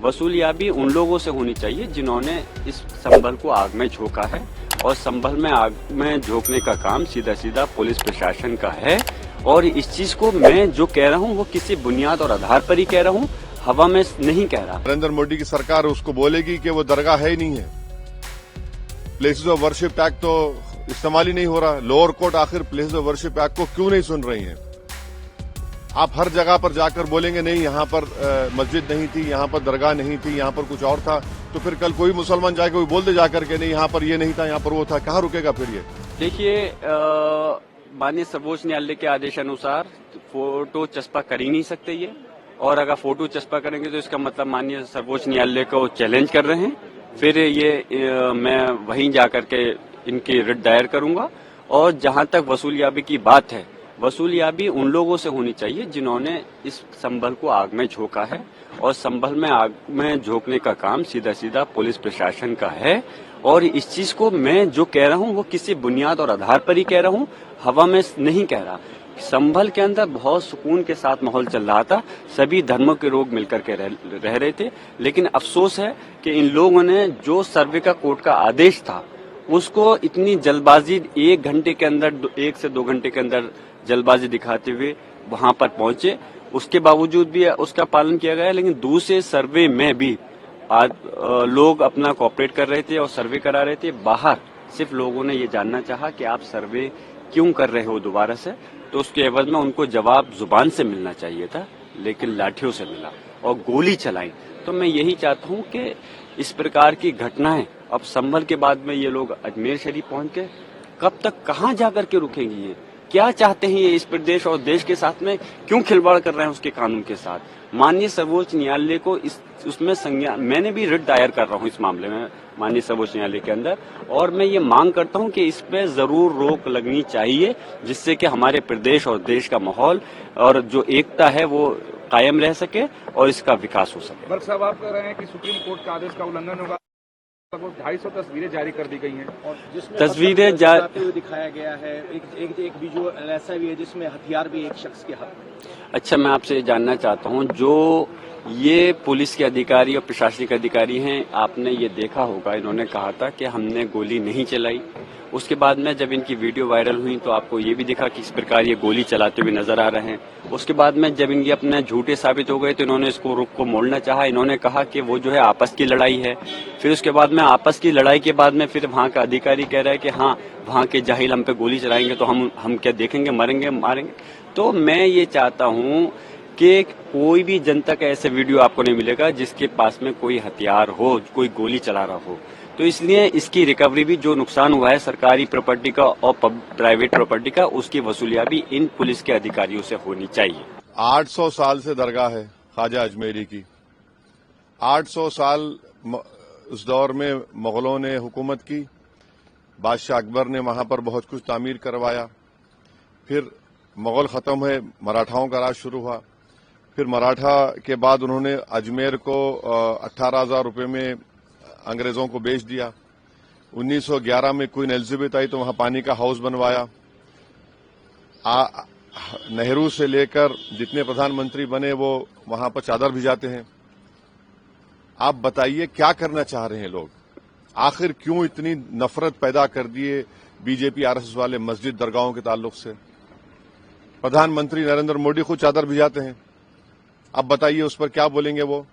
वसूलियाबी उन लोगों से होनी चाहिए जिन्होंने इस संभल को आग में झोंका है, और संभल में आग में झोंकने का काम सीधा सीधा पुलिस प्रशासन का है। और इस चीज को मैं जो कह रहा हूँ वो किसी बुनियाद और आधार पर ही कह रहा हूँ, हवा में नहीं कह रहा। नरेंद्र मोदी की सरकार उसको बोलेगी कि वो दरगाह है ही नहीं है। प्लेसेस ऑफ वर्शिप एक्ट तो इस्तेमाल ही नहीं हो रहा। लोअर कोर्ट आखिर प्लेसेस ऑफ वर्शिप एक्ट को क्यों नहीं सुन रही है? आप हर जगह पर जाकर बोलेंगे नहीं यहाँ पर मस्जिद नहीं थी, यहाँ पर दरगाह नहीं थी, यहाँ पर कुछ और था, तो फिर कल कोई मुसलमान जाकर कोई बोल दे जाकर के नहीं यहाँ पर ये नहीं था, यहाँ पर वो था, कहाँ रुकेगा फिर ये? देखिए, माननीय सर्वोच्च न्यायालय के आदेशानुसार फोटो चस्पा कर ही नहीं सकते ये, और अगर फोटो चस्पा करेंगे तो इसका मतलब माननीय सर्वोच्च न्यायालय को चैलेंज कर रहे हैं। फिर ये मैं वहीं जाकर के इनकी रिट दायर करूंगा। और जहां तक वसूलियाबी की बात है, वसूलियाबी उन लोगों से होनी चाहिए जिन्होंने इस संभल को आग में झोंका है, और संभल में आग में झोंकने का काम सीधा सीधा पुलिस प्रशासन का है। और इस चीज को मैं जो कह रहा हूँ वो किसी बुनियाद और आधार पर ही कह रहा हूँ, हवा में नहीं कह रहा। संभल के अंदर बहुत सुकून के साथ माहौल चल रहा था, सभी धर्मों के लोग मिलकर के रह रहे थे। लेकिन अफसोस है कि इन लोगों ने जो सर्वे का कोर्ट का आदेश था उसको इतनी जल्दबाजी, 1 घंटे के अंदर, 1 से 2 घंटे के अंदर जल्दबाजी दिखाते हुए वहां पर पहुंचे। उसके बावजूद भी उसका पालन किया गया, लेकिन दूसरे सर्वे में भी आज लोग अपना कोऑपरेट कर रहे थे और सर्वे करा रहे थे। बाहर सिर्फ लोगों ने ये जानना चाहा कि आप सर्वे क्यों कर रहे हो दोबारा से, तो उसके एवज में उनको जवाब जुबान से मिलना चाहिए था, लेकिन लाठियों से मिला और गोली चलाई। तो मैं यही चाहता हूं कि इस प्रकार की घटनाएं, अब संभल के बाद में ये लोग अजमेर शरीफ पहुंच के कब तक कहां जाकर के रुकेंगी? ये क्या चाहते हैं? ये इस प्रदेश और देश के साथ में क्यों खिलवाड़ कर रहे हैं उसके कानून के साथ? माननीय सर्वोच्च न्यायालय को उसमें संज्ञान, मैंने भी रिट दायर कर रहा हूं इस मामले में माननीय सर्वोच्च न्यायालय के अंदर, और मैं ये मांग करता हूं कि इस पे जरूर रोक लगनी चाहिए, जिससे कि हमारे प्रदेश और देश का माहौल और जो एकता है वो कायम रह सके और इसका विकास हो सके। बर्क साहब, आप कह रहे हैं कि सुप्रीम कोर्ट का आदेश का उल्लंघन होगा। 250 तस्वीरें जारी कर दी गई हैं और जिसमें तस्वीरें जाते हुए दिखाया गया है। एक विजुअल ऐसा भी है जिसमें हथियार भी एक शख्स के हाथ में। अच्छा, मैं आपसे जानना चाहता हूं, जो ये पुलिस के अधिकारी और प्रशासनिक अधिकारी हैं, आपने ये देखा होगा, इन्होंने कहा था कि हमने गोली नहीं चलाई। उसके बाद में जब इनकी वीडियो वायरल हुई तो आपको ये भी दिखा कि इस प्रकार ये गोली चलाते हुए नजर आ रहे हैं। उसके बाद में जब इनके अपने झूठे साबित हो गए तो इन्होंने इसको रुख को मोड़ना चाहा। इन्होंने कहा कि वो जो है आपस की लड़ाई है। फिर उसके बाद में आपस की लड़ाई के बाद में फिर वहां का अधिकारी कह रहा है कि हाँ, वहां के जाहिल हम पे गोली चलाएंगे तो हम क्या देखेंगे, मरेंगे, मारेंगे। तो मैं ये चाहता हूँ कि कोई भी जनता का ऐसा वीडियो आपको नहीं मिलेगा जिसके पास में कोई हथियार हो, कोई गोली चला रहा हो। तो इसलिए इसकी रिकवरी भी, जो नुकसान हुआ है सरकारी प्रॉपर्टी का और प्राइवेट प्रॉपर्टी का, उसकी वसूलियाबी इन पुलिस के अधिकारियों से होनी चाहिए। 800 साल से दरगाह है ख्वाजा अजमेरी की। 800 साल उस दौर में मुगलों ने हुकूमत की, बादशाह अकबर ने वहां पर बहुत कुछ तामीर करवाया। फिर मुगल खत्म हुए, मराठाओं का राज शुरू हुआ। फिर मराठा के बाद उन्होंने अजमेर को 18,000 रुपये में अंग्रेजों को बेच दिया। 1911 में क्वीन एलिजाबेथ आई तो वहां पानी का हाउस बनवाया। नेहरू से लेकर जितने प्रधानमंत्री बने वो वहां पर चादर भिजाते हैं। आप बताइए क्या करना चाह रहे हैं लोग? आखिर क्यों इतनी नफरत पैदा कर दिए बीजेपी आरएसएस वाले मस्जिद दरगाहों के ताल्लुक से? प्रधानमंत्री नरेंद्र मोदी खुद चादर भिजाते हैं। अब बताइए उस पर क्या बोलेंगे वो?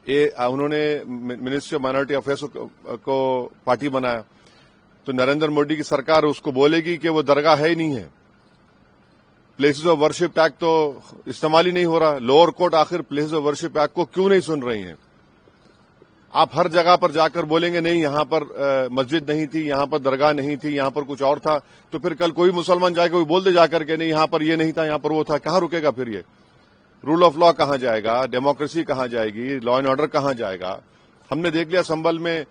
उन्होंने मिनिस्ट्री ऑफ माइनॉरिटी अफेयर्स को पार्टी बनाया तो नरेंद्र मोदी की सरकार उसको बोलेगी कि वो दरगाह है ही नहीं है। प्लेसेस ऑफ वर्शिप एक्ट तो इस्तेमाल ही नहीं हो रहा। लोअर कोर्ट आखिर प्लेसेस ऑफ वर्शिप एक्ट को क्यों नहीं सुन रही है? आप हर जगह पर जाकर बोलेंगे नहीं यहाँ पर मस्जिद नहीं थी, यहाँ पर दरगाह नहीं थी, यहाँ पर कुछ और था, तो फिर कल कोई मुसलमान जाकर कोई बोल दे जाकर के नहीं यहाँ पर ये नहीं था, यहाँ पर वो था, कहाँ रुकेगा फिर ये? रूल ऑफ लॉ कहां जाएगा? डेमोक्रेसी कहां जाएगी? लॉ एंड ऑर्डर कहां जाएगा? हमने देख लिया संभल में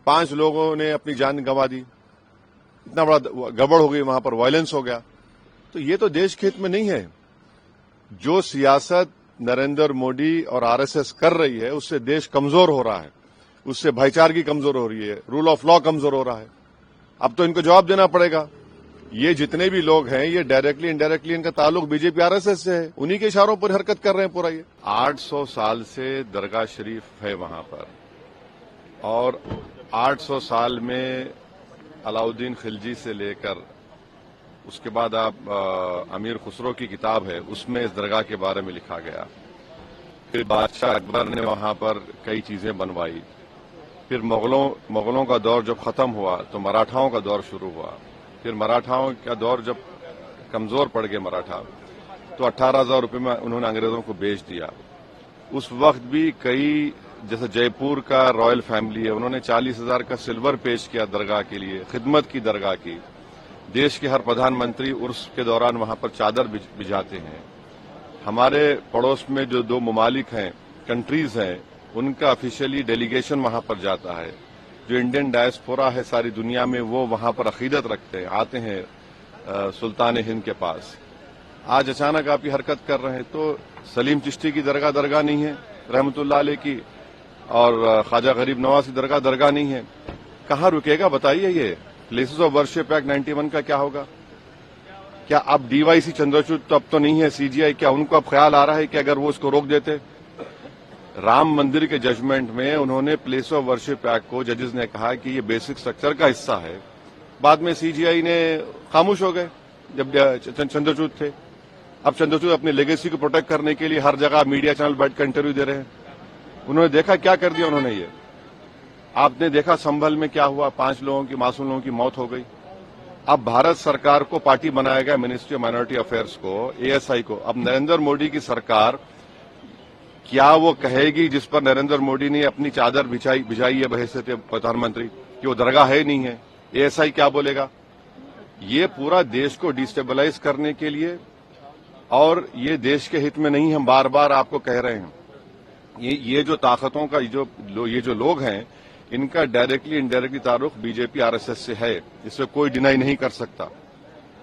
5 लोगों ने अपनी जान गंवा दी। इतना बड़ा गड़बड़ हो गई, वहां पर वायलेंस हो गया। तो ये तो देश के हित में नहीं है। जो सियासत नरेंद्र मोदी और आरएसएस कर रही है उससे देश कमजोर हो रहा है, उससे भाईचारगी कमजोर हो रही है, रूल ऑफ लॉ कमजोर हो रहा है। अब तो इनको जवाब देना पड़ेगा। ये जितने भी लोग हैं ये डायरेक्टली इनडायरेक्टली इनका ताल्लुक बीजेपी आरएसएस से है, उन्हीं के इशारों पर हरकत कर रहे हैं पूरा। ये 800 साल से दरगाह शरीफ है वहां पर, और 800 साल में अलाउद्दीन खिलजी से लेकर उसके बाद आप अमीर खुसरो की किताब है उसमें इस दरगाह के बारे में लिखा गया। फिर बादशाह अकबर ने वहां पर कई चीजें बनवाई। फिर मुगलों का दौर जब खत्म हुआ तो मराठाओं का दौर शुरू हुआ। फिर मराठाओं का दौर जब कमजोर पड़ गए मराठा, तो 18,000 रुपये में उन्होंने अंग्रेजों को बेच दिया। उस वक्त भी कई, जैसे जयपुर का रॉयल फैमिली है, उन्होंने 40,000 का सिल्वर पेश किया दरगाह के लिए, खिदमत की दरगाह की। देश के हर प्रधानमंत्री उर्स के दौरान वहां पर चादर बिछाते हैं। हमारे पड़ोस में जो 2 ममालिक हैं, कंट्रीज हैं, उनका ऑफिशियली डेलीगेशन वहां पर जाता है। जो इंडियन डायस्पोरा है सारी दुनिया में, वो वहां पर अकीदत रखते हैं, आते हैं सुल्तान हिंद के पास। आज अचानक आप ये हरकत कर रहे हैं। तो सलीम चिश्ती की दरगाह नहीं है रहमतुल्लाह अलैह की, और ख्वाजा गरीब नवाज की दरगाह नहीं है। कहाँ रुकेगा बताइए? ये प्लेसेस ऑफ वर्शिप एक्ट 91 का क्या होगा? क्या अब डीवाईसी चंद्रचूड़ तो अब तो नहीं है, सीजीआई, क्या उनको अब ख्याल आ रहा है कि अगर वो इसको रोक देते? राम मंदिर के जजमेंट में उन्होंने प्लेस ऑफ वर्शिप एक्ट को, जजेस ने कहा कि ये बेसिक स्ट्रक्चर का हिस्सा है। बाद में सीजीआई ने खामोश हो गए जब चंद्रचूड़ थे। अब चंद्रचूड़ अपनी लेगेसी को प्रोटेक्ट करने के लिए हर जगह मीडिया चैनल बैठकर इंटरव्यू दे रहे हैं। उन्होंने देखा क्या कर दिया उन्होंने। ये आपने देखा संभल में क्या हुआ, 5 लोगों की, मासूम लोगों की मौत हो गई। अब भारत सरकार को पार्टी बनाया गया, मिनिस्ट्री ऑफ माइनॉरिटी अफेयर्स को, एएसआई को। अब नरेंद्र मोदी की सरकार क्या वो कहेगी जिस पर नरेंद्र मोदी ने अपनी चादर बिछाई है बहैसियत प्रधानमंत्री, कि वो दरगाह है नहीं है? एएसआई क्या बोलेगा? ये पूरा देश को डिस्टेबलाइज करने के लिए, और ये देश के हित में नहीं, हम बार बार आपको कह रहे हैं। ये जो ताकतों का ये जो लोग हैं, इनका डायरेक्टली इनडायरेक्टली ताल्लुक बीजेपी आरएसएस से है, इसे कोई डिनाई नहीं कर सकता।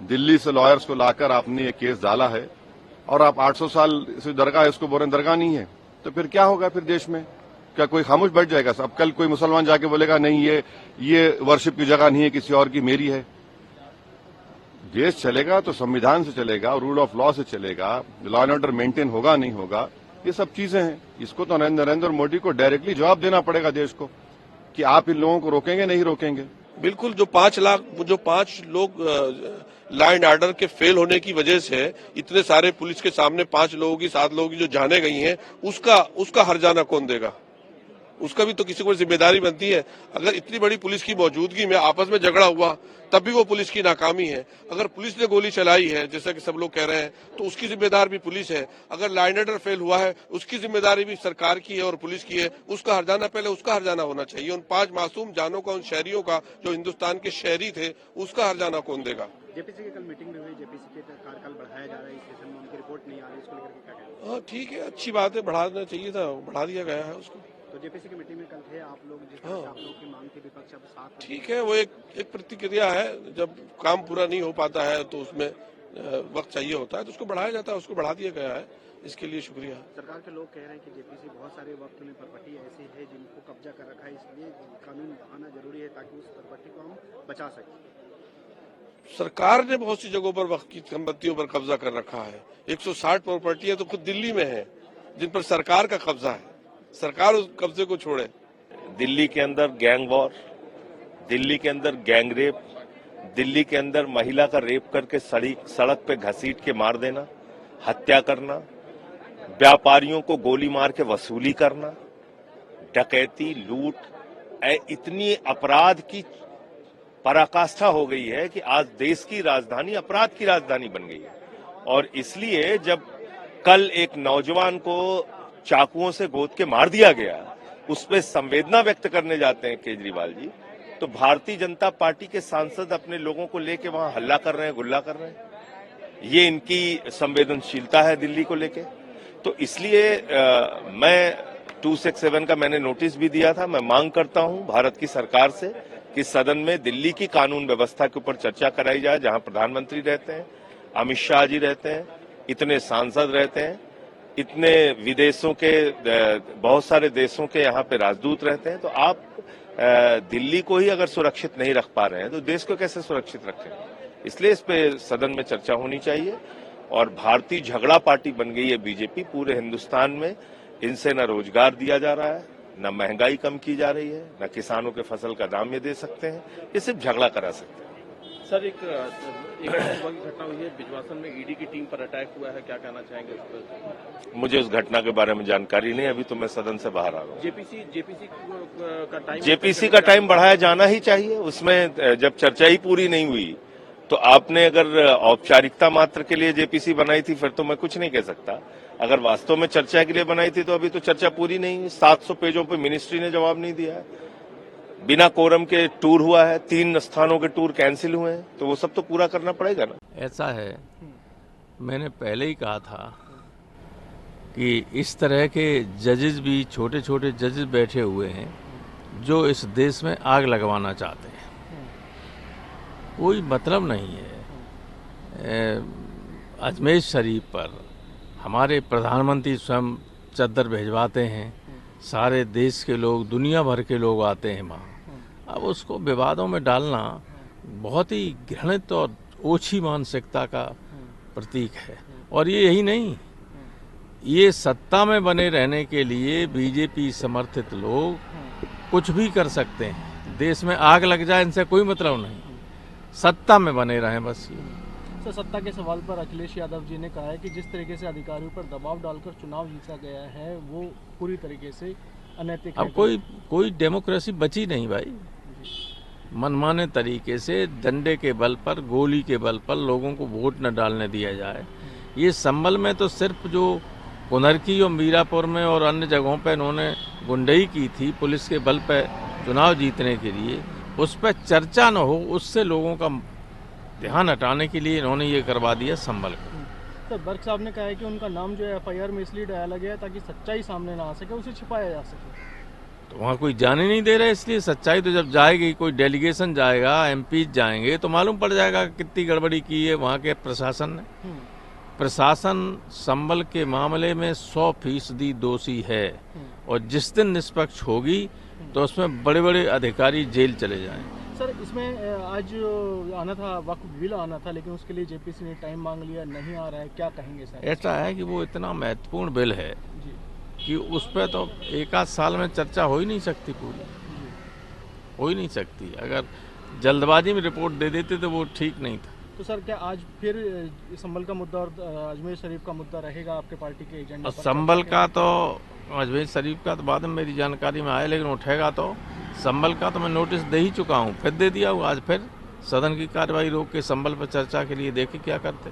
दिल्ली से लॉयर्स को लाकर आपने ये केस डाला है, और आप 800 साल से दरगाह है, इसको बोल रहे दरगाह नहीं है। तो फिर क्या होगा फिर देश में? क्या कोई खामोश बैठ जाएगा? अब कल कोई मुसलमान जाके बोलेगा नहीं ये वर्शिप की जगह नहीं है, किसी और की, मेरी है। देश चलेगा तो संविधान से चलेगा, रूल ऑफ लॉ से चलेगा, लॉ एंड ऑर्डर मेंटेन होगा नहीं होगा, ये सब चीजें हैं। इसको तो नरेंद्र मोदी को डायरेक्टली जवाब देना पड़ेगा देश को, कि आप इन लोगों को रोकेंगे नहीं रोकेंगे। बिल्कुल, जो 5 लोग लॉ एंड ऑर्डर के फेल होने की वजह से इतने सारे पुलिस के सामने 5 लोगों की, 7 लोगों की जो जाने गई हैं, उसका हर्जाना कौन देगा? उसका भी तो किसी को जिम्मेदारी बनती है। अगर इतनी बड़ी पुलिस की मौजूदगी में आपस में झगड़ा हुआ तब भी वो पुलिस की नाकामी है। अगर पुलिस ने गोली चलाई है जैसा कि सब लोग कह रहे हैं, तो उसकी जिम्मेदार भी पुलिस है। अगर लॉ एंड ऑर्डर फेल हुआ है, उसकी जिम्मेदारी भी सरकार की है और पुलिस की है। उसका हर्जाना पहले उसका हर्जाना होना चाहिए। उन 5 मासूम जानों का, उन शहरियों का जो हिंदुस्तान के शहरी थे, उसका हर्जाना कौन देगा? जेपीसी की कल मीटिंग में हुई, जेपीसी के कार्यकाल बढ़ाया जा रहा है, इस सेशन में उनकी रिपोर्ट नहीं आ रही, इसको लेकर क्या कहेंगे? हाँ ठीक है, अच्छी बात है, बढ़ाना चाहिए था, बढ़ा दिया गया है उसको। तो जेपीसी की मीटिंग में कल थे आप लोग, जिस तरह से आप लोगों की मांग थी, विपक्ष अब साथ। ठीक है, वो एक प्रतिक्रिया है। जब काम पूरा नहीं हो पाता है तो उसमें वक्त चाहिए होता है, तो उसको बढ़ाया जाता है, उसको बढ़ा दिया गया है। इसके लिए शुक्रिया। सरकार के लोग कह रहे हैं कि जेपीसी बहुत सारे वक्त में प्रॉपर्टी ऐसी है जिनको कब्जा कर रखा है, इसलिए कानून आना जरूरी है ताकि उस प्रॉपर्टी को हम बचा सकें। सरकार ने बहुत सी जगहों पर वक्त की संपत्तियों पर कब्जा कर रखा है। 160 प्रॉपर्टियां तो खुद दिल्ली में है जिन पर सरकार का कब्जा है। सरकार उस कब्जे को छोड़े। दिल्ली के अंदर गैंग वॉर, दिल्ली के अंदर गैंग रेप, दिल्ली के अंदर महिला का रेप करके सड़क पे घसीट के मार देना, हत्या करना, व्यापारियों को गोली मार के वसूली करना, डकैती, लूट, इतनी अपराध की पराकाष्ठा हो गई है कि आज देश की राजधानी अपराध की राजधानी बन गई है। और इसलिए जब कल एक नौजवान को चाकुओं से गोद के मार दिया गया, उस पर संवेदना व्यक्त करने जाते हैं केजरीवाल जी, तो भारतीय जनता पार्टी के सांसद अपने लोगों को लेके वहां हल्ला कर रहे हैं, गुल्ला कर रहे हैं। ये इनकी संवेदनशीलता है दिल्ली को लेके। तो इसलिए मैं 267 का मैंने नोटिस भी दिया था। मैं मांग करता हूं भारत की सरकार से कि सदन में दिल्ली की कानून व्यवस्था के ऊपर चर्चा कराई जाए, जहां प्रधानमंत्री रहते हैं, अमित शाह जी रहते हैं, इतने सांसद रहते हैं, इतने विदेशों के, बहुत सारे देशों के यहाँ पे राजदूत रहते हैं। तो आप दिल्ली को ही अगर सुरक्षित नहीं रख पा रहे हैं तो देश को कैसे सुरक्षित रखें? इसलिए इस पे सदन में चर्चा होनी चाहिए। और भारतीय झगड़ा पार्टी बन गई है बीजेपी पूरे हिंदुस्तान में। इनसे न रोजगार दिया जा रहा है, न महंगाई कम की जा रही है, न किसानों के फसल का दाम ये दे सकते हैं, ये सिर्फ झगड़ा करा सकते हैं। सर एक सुबह की घटना हुई है बिजवासन में, ईडी की टीम पर अटैक हुआ है, क्या कहना चाहेंगे उस पर? मुझे उस घटना के बारे में जानकारी नहीं, अभी तो मैं सदन से बाहर आ रहा हूँ। जेपीसी का टाइम बढ़ाया जाना ही चाहिए। उसमें जब चर्चा ही पूरी नहीं हुई तो आपने अगर औपचारिकता मात्र के लिए जेपीसी बनाई थी फिर तो मैं कुछ नहीं कह सकता। अगर वास्तव में चर्चा के लिए बनाई थी तो अभी तो चर्चा पूरी नहीं हुई। 700 पेजों पे मिनिस्ट्री ने जवाब नहीं दिया है, बिना कोरम के टूर हुआ है, 3 स्थानों के टूर कैंसिल हुए हैं, तो वो सब तो पूरा करना पड़ेगा ना। ऐसा है, मैंने पहले ही कहा था कि इस तरह के जजेस भी, छोटे छोटे जजेस बैठे हुए हैं जो इस देश में आग लगवाना चाहते हैं। कोई मतलब नहीं है। अजमेर शरीफ पर हमारे प्रधानमंत्री स्वयं चद्दर भिजवाते हैं, सारे देश के लोग, दुनिया भर के लोग आते हैं वहाँ। अब उसको विवादों में डालना बहुत ही घृणित और ओछी मानसिकता का प्रतीक है। और ये यही नहीं, ये सत्ता में बने रहने के लिए बीजेपी समर्थित लोग कुछ भी कर सकते हैं। देश में आग लग जाए इनसे कोई मतलब नहीं, सत्ता में बने रहें बस। सर, सत्ता के सवाल पर अखिलेश यादव जी ने कहा है कि जिस तरीके से अधिकारियों पर दबाव डालकर चुनाव जीता गया है वो पूरी तरीके से अनैतिक है। अब कोई डेमोक्रेसी बची नहीं भाई। मनमाने तरीके से डंडे के बल पर, गोली के बल पर लोगों को वोट न डालने दिया जाए। ये संभल में तो सिर्फ जो कुनरकी और मीरापुर में और अन्य जगहों पर इन्होंने गुंडई की थी पुलिस के बल पर चुनाव जीतने के लिए, उस पर चर्चा न हो, उससे लोगों का ध्यान हटाने के लिए इन्होंने ये करवा दिया संभल को। सर, बर्क साहब ने कहा है कि उनका नाम जो है एफआईआर में इसलिए डाला गया ताकि सच्चाई सामने ना आ सके, उसे छिपाया जा सके। तो वहाँ कोई जाने नहीं दे रहा है, इसलिए सच्चाई तो जब जाएगी, कोई डेलीगेशन जाएगा, एमपी जाएंगे तो मालूम पड़ जाएगा कितनी गड़बड़ी की है वहाँ के प्रशासन ने। प्रशासन संभल के मामले में 100% दोषी है और जिस दिन निष्पक्ष होगी तो उसमें बड़े बड़े अधिकारी जेल चले जाएं। सर, इसमें आज आना था, वक्फ बिल आना था, लेकिन उसके लिए जेपीसी ने टाइम मांग लिया, नहीं आ रहा है, क्या कहेंगे सर? ऐसा है कि वो इतना महत्वपूर्ण बिल है कि उस पर तो 1 साल में चर्चा हो ही नहीं सकती, पूरी हो ही नहीं सकती। अगर जल्दबाजी में रिपोर्ट दे देते तो वो ठीक नहीं था। तो सर, क्या आज फिर संभल का मुद्दा और अजमेर शरीफ का मुद्दा रहेगा आपके पार्टी के एजेंडा पर? संभल का तो, अजमेर शरीफ का तो बाद में मेरी जानकारी में आया, लेकिन उठेगा तो संभल का तो मैं नोटिस दे ही चुका हूँ, फिर दे दिया हूँ। आज फिर सदन की कार्यवाही रोक के संभल पर चर्चा के लिए देखे क्या करते।